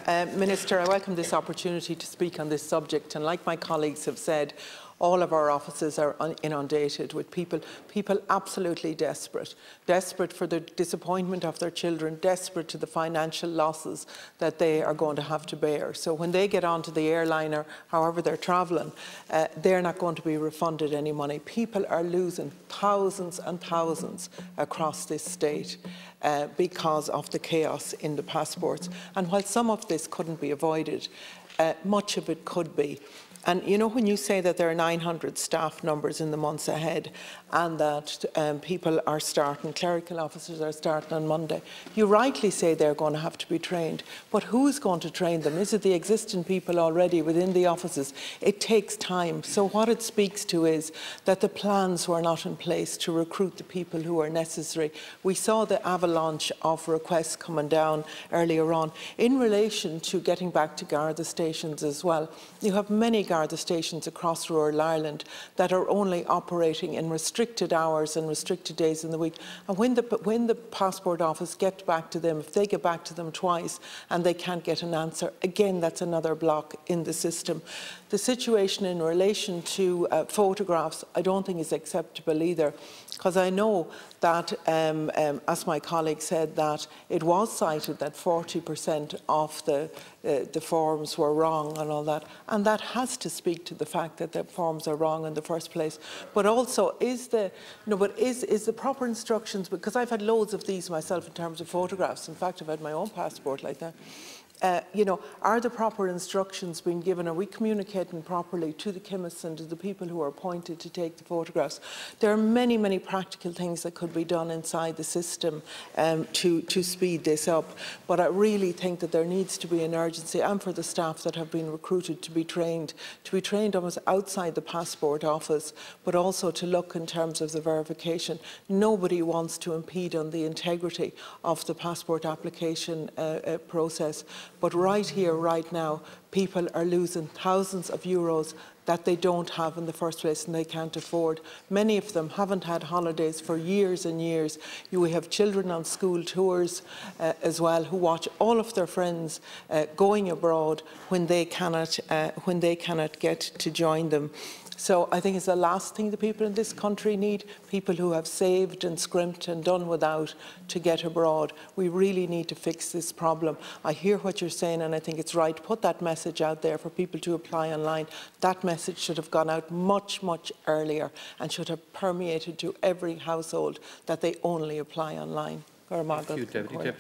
Minister, I welcome this opportunity to speak on this subject, and like my colleagues have said, all of our offices are inundated with people absolutely desperate for the disappointment of their children, desperate to the financial losses that they are going to have to bear. So when they get onto the airline or however they're travelling, they're not going to be refunded any money. People are losing thousands and thousands across this state because of the chaos in the passports. And while some of this couldn't be avoided, much of it could be. And you know, when you say that there are 900 staff numbers in the months ahead and that people are starting, clerical officers are starting on Monday, you rightly say they're going to have to be trained. But who's going to train them? Is it the existing people already within the offices? It takes time. So what it speaks to is that the plans were not in place to recruit the people who are necessary. We saw the avalanche of requests coming down earlier on. In relation to getting back to Garda stations as well, you have many Garda stations across rural Ireland that are only operating in restricted hours and restricted days in the week. And when the passport office gets back to them, if they get back to them twice and they can't get an answer, again, that's another block in the system. The situation in relation to photographs, I don't think is acceptable either, because I know that, as my colleague said, that it was cited that 40% of the forms were wrong and all that, and that has to speak to the fact that the forms are wrong in the first place. But also, is the proper instructions, because I've had loads of these myself in terms of photographs. In fact, I've had my own passport like that. Are the proper instructions being given? Are we communicating properly to the chemists and to the people who are appointed to take the photographs? There are many, many practical things that could be done inside the system to speed this up. But I really think that there needs to be an urgency, and for the staff that have been recruited to be trained almost outside the passport office, but also to look in terms of the verification. Nobody wants to impede on the integrity of the passport application process. But right here, right now, people are losing thousands of euros that they don't have in the first place and they can't afford. Many of them haven't had holidays for years and years. We have children on school tours as well who watch all of their friends going abroad when they cannot get to join them. So I think it's the last thing the people in this country need, people who have saved and scrimped and done without to get abroad. We really need to fix this problem. I hear what you're saying, and I think it's right to put that message out there for people to apply online. That message should have gone out much, much earlier and should have permeated to every household that they only apply online. Thank you, Deputy.